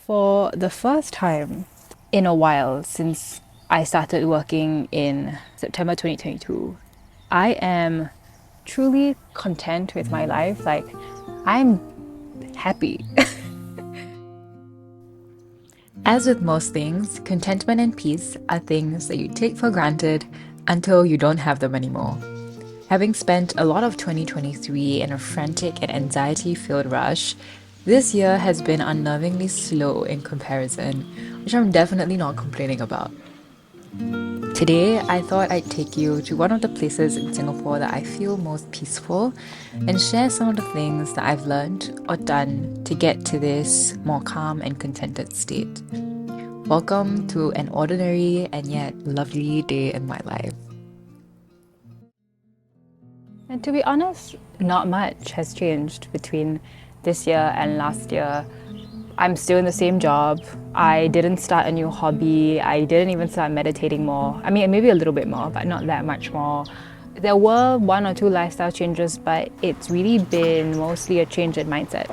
For the first time in a while since I started working in September 2022, I am truly content with my life. Like, I'm happy. As with most things, contentment and peace are things that you take for granted until you don't have them anymore. Having spent a lot of 2023 in a frantic and anxiety-filled rush, this year has been unnervingly slow in comparison, which I'm definitely not complaining about. Today, I thought I'd take you to one of the places in Singapore that I feel most peaceful and share some of the things that I've learned or done to get to this more calm and contented state. Welcome to an ordinary and yet lovely day in my life. And to be honest, not much has changed between this year and last year. I'm still in the same job. I didn't start a new hobby. I didn't even start meditating more. I mean, maybe a little bit more, but not that much more. There were one or two lifestyle changes, but it's really been mostly a change in mindset.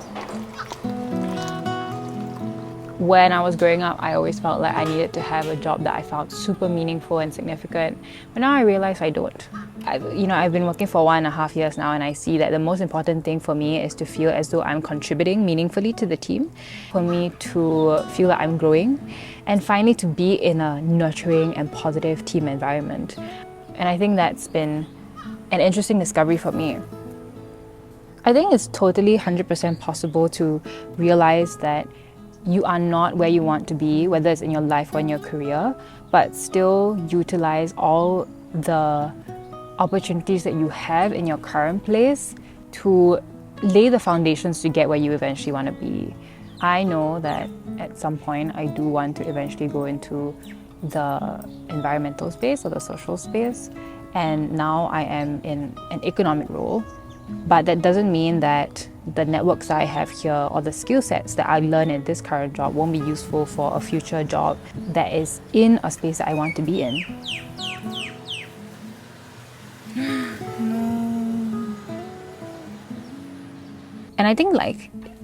When I was growing up, I always felt like I needed to have a job that I found super meaningful and significant. But now I realize I don't. I've been working for 1.5 years now, and I see that the most important thing for me is to feel as though I'm contributing meaningfully to the team, for me to feel like I'm growing, and finally to be in a nurturing and positive team environment. And I think that's been an interesting discovery for me. I think it's totally 100% possible to realize that you are not where you want to be, whether it's in your life or in your career, but still utilize all the opportunities that you have in your current place to lay the foundations to get where you eventually want to be. I know that at some point I do want to eventually go into the environmental space or the social space, and now I am in an economic role, but that doesn't mean that the networks I have here or the skill sets that I learn in this current job won't be useful for a future job that is in a space that I want to be in. And I think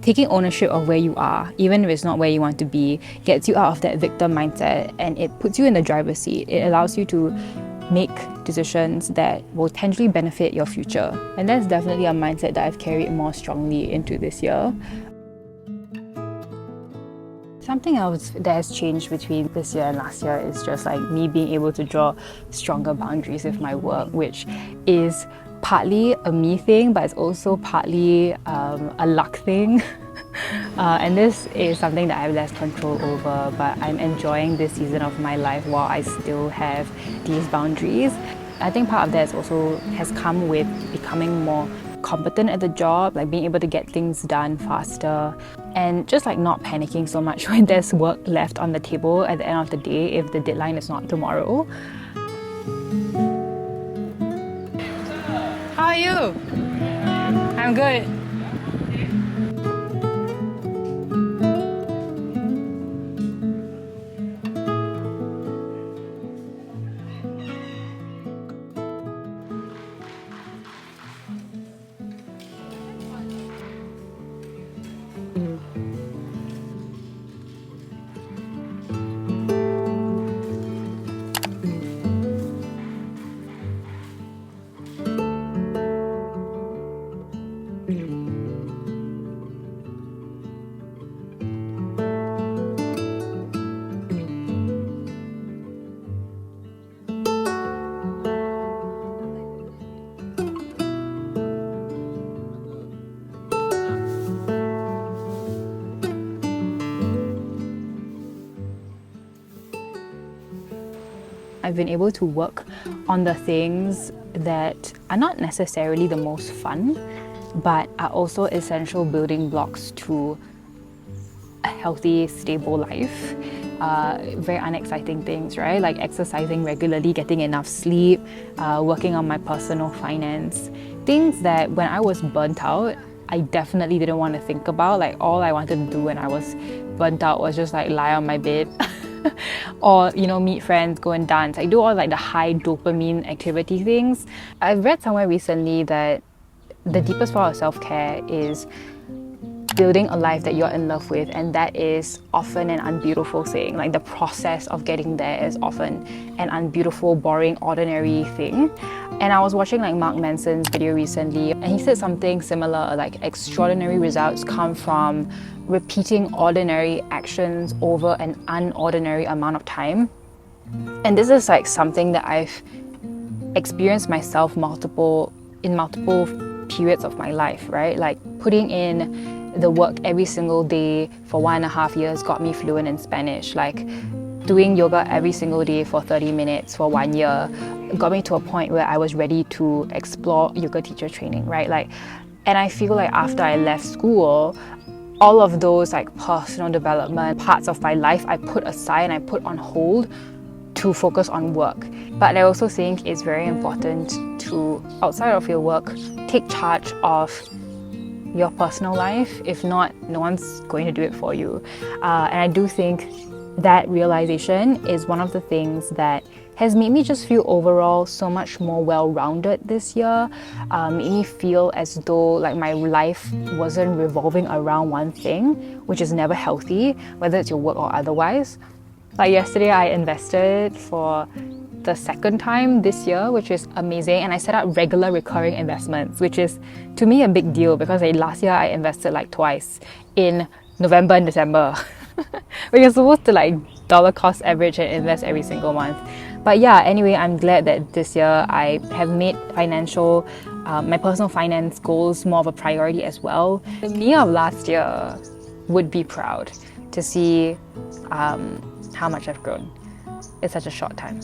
taking ownership of where you are, even if it's not where you want to be, gets you out of that victim mindset and it puts you in the driver's seat. It allows you to make decisions that will tangibly benefit your future. And that's definitely a mindset that I've carried more strongly into this year. Something else that has changed between this year and last year is just me being able to draw stronger boundaries with my work, which is partly a me thing, but it's also partly a luck thing. And this is something that I have less control over, but I'm enjoying this season of my life while I still have these boundaries. I think part of that also has come with becoming more competent at the job, being able to get things done faster, and just not panicking so much when there's work left on the table at the end of the day if the deadline is not tomorrow. How are you? I'm good. I've been able to work on the things that are not necessarily the most fun, but are also essential building blocks to a healthy, stable life. Very unexciting things, right? Like exercising regularly, getting enough sleep, working on my personal finance. Things that when I was burnt out, I definitely didn't want to think about. All I wanted to do when I was burnt out was just lie on my bed or meet friends, go and dance. I do all the high dopamine activity things. I've read somewhere recently that the deepest form of self-care is building a life that you're in love with, and that is often an unbeautiful thing. Like the process of getting there is often an unbeautiful, boring, ordinary thing. And I was watching like Mark Manson's video recently, and he said something similar, like extraordinary results come from repeating ordinary actions over an unordinary amount of time. And this is like something that I've experienced myself in multiple periods of my life, right? Like putting in the work every single day for 1.5 years got me fluent in Spanish. Like doing yoga every single day for 30 minutes for 1 year got me to a point where I was ready to explore yoga teacher training, right? Like, and I feel like after I left school, all of those like personal development parts of my life I put aside and I put on hold to focus on work. But I also think it's very important to, outside of your work, take charge of your personal life. If not, no one's going to do it for you. And I do think that realization is one of the things that has made me just feel overall so much more well-rounded this year. Made me feel as though like my life wasn't revolving around one thing, which is never healthy, whether it's your work or otherwise. Like yesterday, I invested for the second time this year, which is amazing, and I set up regular recurring investments, which is to me a big deal because like, last year I invested like twice in November and December. When you're supposed to like dollar cost average and invest every single month. But yeah, anyway, I'm glad that this year I have made my personal finance goals more of a priority as well. The me of last year would be proud to see how much I've grown in such a short time.